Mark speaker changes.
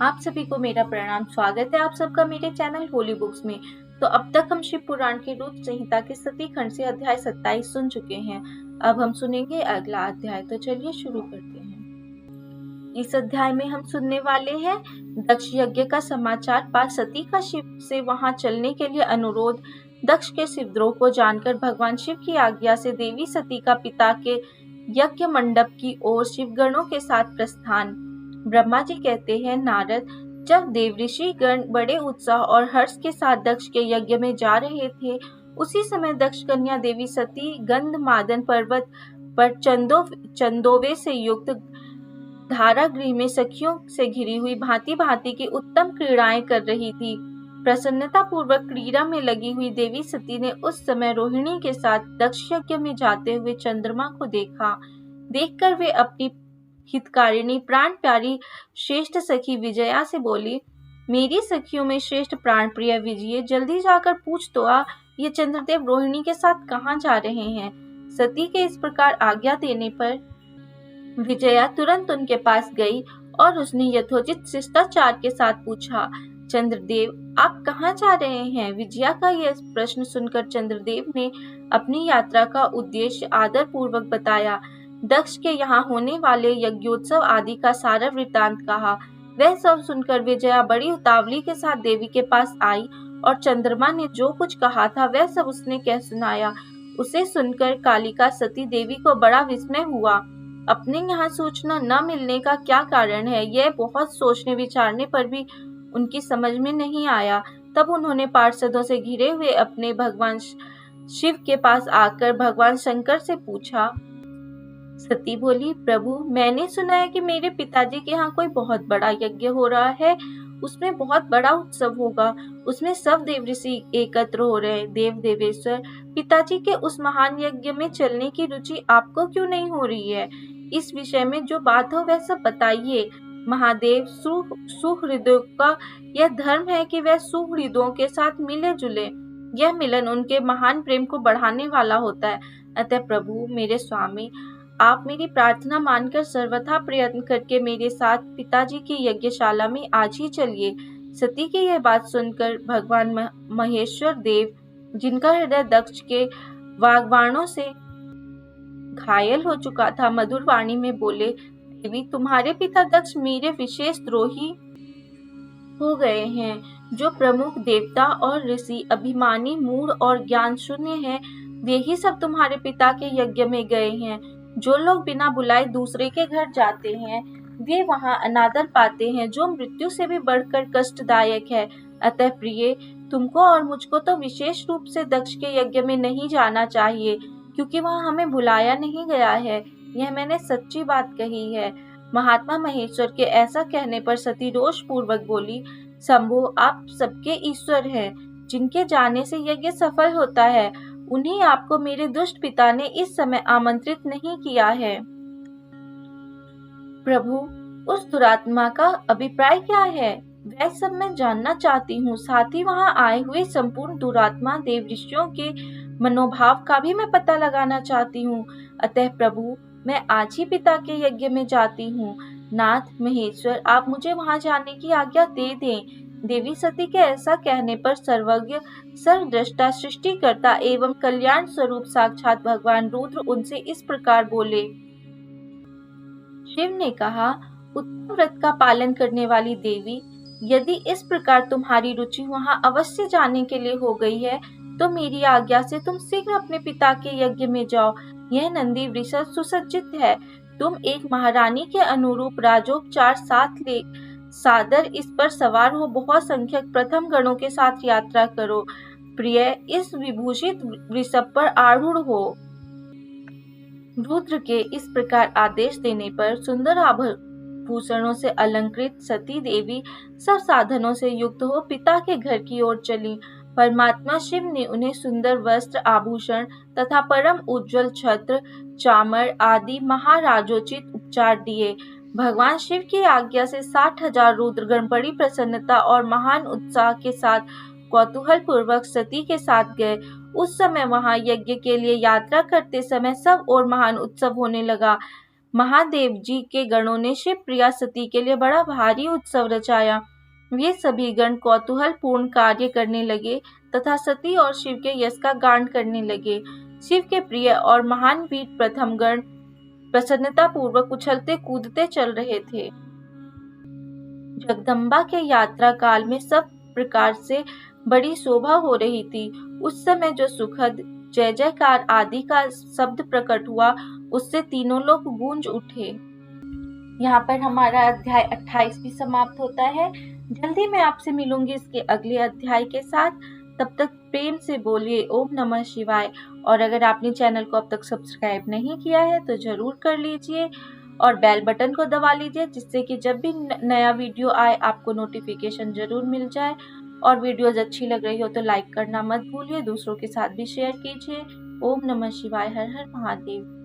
Speaker 1: आप सभी को मेरा प्रणाम। स्वागत है आप सबका मेरे चैनल होली बुक्स में। तो अब तक हम शिव पुराण के रुद्र संहिता के सती खंड से अध्याय 27 सुन चुके हैं। अब हम सुनेंगे अगला अध्याय। तो चलिए शुरू करते हैं। इस अध्याय में हम सुनने वाले हैं दक्ष यज्ञ का समाचार। पार्वती का शिव से वहां चलने के लिए अनुरोध। दक्ष के शिवद्रोह को जानकर भगवान शिव की आज्ञा से देवी सती का पिता के यज्ञ मंडप की ओर शिवगणों के साथ प्रस्थान। ब्रह्मा जी कहते हैं, नारद, जब देवऋषि गण बड़े उत्साह और हर्ष के साथ दक्ष के यज्ञ में जा रहे थे, उसी समय दक्ष कन्या देवी सती गंधमादन पर्वत पर चंदोवे से युक्त धारागृह में सखियों से घिरी हुई भांति भांति की उत्तम क्रीड़ाएं कर रही थी। प्रसन्नता पूर्वक क्रीड़ा में लगी हुई देवी सती ने उस समय रोहिणी के साथ दक्ष यज्ञ में जाते हुए चंद्रमा को देखा। देखकर वे अपनी हितकारिणी प्राण प्यारी श्रेष्ठ सखी विजया से बोली, मेरी सखियों में श्रेष्ठ प्राण प्रिय विजय, जल्दी जाकर पूछ तो आ, ये चंद्रदेव रोहिणी के साथ कहाँ जा रहे हैं। सती के इस प्रकार आज्ञा देने पर विजया तुरंत उनके पास गई और उसने यथोचित शिष्टाचार के साथ पूछा, चंद्रदेव, आप कहाँ जा रहे हैं। विजया का यह प्रश्न सुनकर चंद्रदेव ने अपनी यात्रा का उद्देश्य आदर पूर्वक बताया। दक्ष के यहाँ होने वाले यज्ञोत्सव आदि का सारा वृत्तांत कहा। वह सब सुनकर विजया बड़ी उतावली के साथ देवी के पास आई और चंद्रमा ने जो कुछ कहा था वह सब उसने कह सुनाया। उसे सुनकर कालिका सती देवी को बड़ा विस्मय हुआ। अपने यहाँ सूचना न मिलने का क्या कारण है, यह बहुत सोचने विचारने पर भी उनकी समझ में नहीं आया। तब उन्होंने पार्षदों से घिरे हुए अपने भगवान शिव के पास आकर भगवान शंकर से पूछा। सती बोली, प्रभु, मैंने सुना है कि मेरे पिताजी के यहाँ कोई बहुत बड़ा यज्ञ हो रहा है। उसमें बहुत बड़ा उत्सव होगा। उसमें सब देवऋषि एकत्र हो रहे हैं। देव देवेश्वर, पिताजी के उस महान यज्ञ में चलने की रुचि आपको क्यों नहीं हो रही है। इस विषय में जो बात हो वह सब बताइए। महादेव सुहृदयों का यह धर्म है कि वह सुहृदयों के साथ मिले जुले। यह मिलन उनके महान प्रेम को बढ़ाने वाला होता है। अतः प्रभु, मेरे स्वामी, आप मेरी प्रार्थना मानकर सर्वथा प्रयत्न करके मेरे साथ पिताजी की यज्ञशाला में आज ही चलिए। सती की यह बात सुनकर भगवान महेश्वर देव, जिनका हृदय दक्ष के वाग्बाणों से घायल हो चुका था, मधुर वाणी में बोले, देवी, तुम्हारे पिता दक्ष मेरे विशेष द्रोही हो गए हैं। जो प्रमुख देवता और ऋषि अभिमानी, मूढ़ और ज्ञान शून्य हैं, वे ही सब तुम्हारे पिता के यज्ञ में गए हैं। जो लोग बिना बुलाए दूसरे के घर जाते हैं, वे वहां अनादर पाते हैं, जो मृत्यु से भी बढ़कर कष्टदायक है। अतः प्रिय, तुमको और मुझको तो विशेष रूप से दक्ष के यज्ञ में नहीं जाना चाहिए, क्योंकि वहां हमें बुलाया नहीं गया है। यह मैंने सच्ची बात कही है। महात्मा महेश्वर के ऐसा कहने पर सती रोष पूर्वक बोली, शंभो, आप सबके ईश्वर हैं। जिनके जाने से यज्ञ सफल होता है, उन्हीं आपको मेरे दुष्ट पिता ने इस समय आमंत्रित नहीं किया है। प्रभु, उस दुरात्मा का अभिप्राय क्या है, वह सब मैं जानना चाहती हूँ। साथ ही वहां आए हुए संपूर्ण दुरात्मा देव ऋषियों के मनोभाव का भी मैं पता लगाना चाहती हूँ। अतः प्रभु, मैं आज ही पिता के यज्ञ में जाती हूँ। नाथ महेश्वर, आप मुझे वहां जाने की आज्ञा दे दें। देवी सती के ऐसा कहने पर सर्वज्ञ, सर्वद्रष्टा, सृष्टिकर्ता एवं कल्याण स्वरूप साक्षात भगवान रुद्र उनसे इस प्रकार बोले। शिव ने कहा, उत्तम व्रत का पालन करने वाली देवी, यदि इस प्रकार तुम्हारी रुचि वहां अवश्य जाने के लिए हो गई है, तो मेरी आज्ञा से तुम शीघ्र अपने पिता के यज्ञ में जाओ। यह नंदी वृषभ सुसज्जित है। तुम एक महारानी के अनुरूप राजोपचार साथ ले सादर इस पर सवार हो बहुत संख्यक प्रथम गणों के साथ यात्रा करो। प्रिय, इस विभूषित वृषभ पर आरूढ़ हो। रुद्र के इस प्रकार आदेश देने पर सुंदर आभूषणों से अलंकृत सती देवी सब साधनों से युक्त हो पिता के घर की ओर चली। परमात्मा शिव ने उन्हें सुंदर वस्त्र, आभूषण तथा परम उज्जवल छत्र, चामर आदि महाराजोचित उपचार दिए। भगवान शिव की आज्ञा से 60,000 रुद्रगण बड़ी प्रसन्नता और महान उत्साह के साथ कौतूहल पूर्वक सती के साथ गए। उस समय वहां यज्ञ के लिए यात्रा करते समय सब और महान उत्सव होने लगा। महादेव जी के गणों ने शिव प्रिया सती के लिए बड़ा भारी उत्सव रचाया। वे सभी गण कौतूहल पूर्ण कार्य करने लगे तथा सती और शिव के यश का गान करने लगे। शिव के प्रिय और महान वीर प्रथम गण प्रसन्नता पूर्वक उछलते कूदते चल रहे थे। जगदम्बा के यात्रा काल में सब प्रकार से बड़ी शोभा हो रही थी। उस समय जो सुखद जय जयकार आदि का शब्द प्रकट हुआ, उससे तीनों लोग गूंज उठे। यहाँ पर हमारा अध्याय 28 भी समाप्त होता है। जल्दी मैं आपसे मिलूंगी इसके अगले अध्याय के साथ। तब तक प्रेम से बोलिए ओम नमः शिवाय। और अगर आपने चैनल को अब तक सब्सक्राइब नहीं किया है तो जरूर कर लीजिए और बेल बटन को दबा लीजिए, जिससे कि जब भी नया वीडियो आए आपको नोटिफिकेशन जरूर मिल जाए। और वीडियोज अच्छी लग रही हो तो लाइक करना मत भूलिए, दूसरों के साथ भी शेयर कीजिए। ओम नमः शिवाय। हर हर महादेव।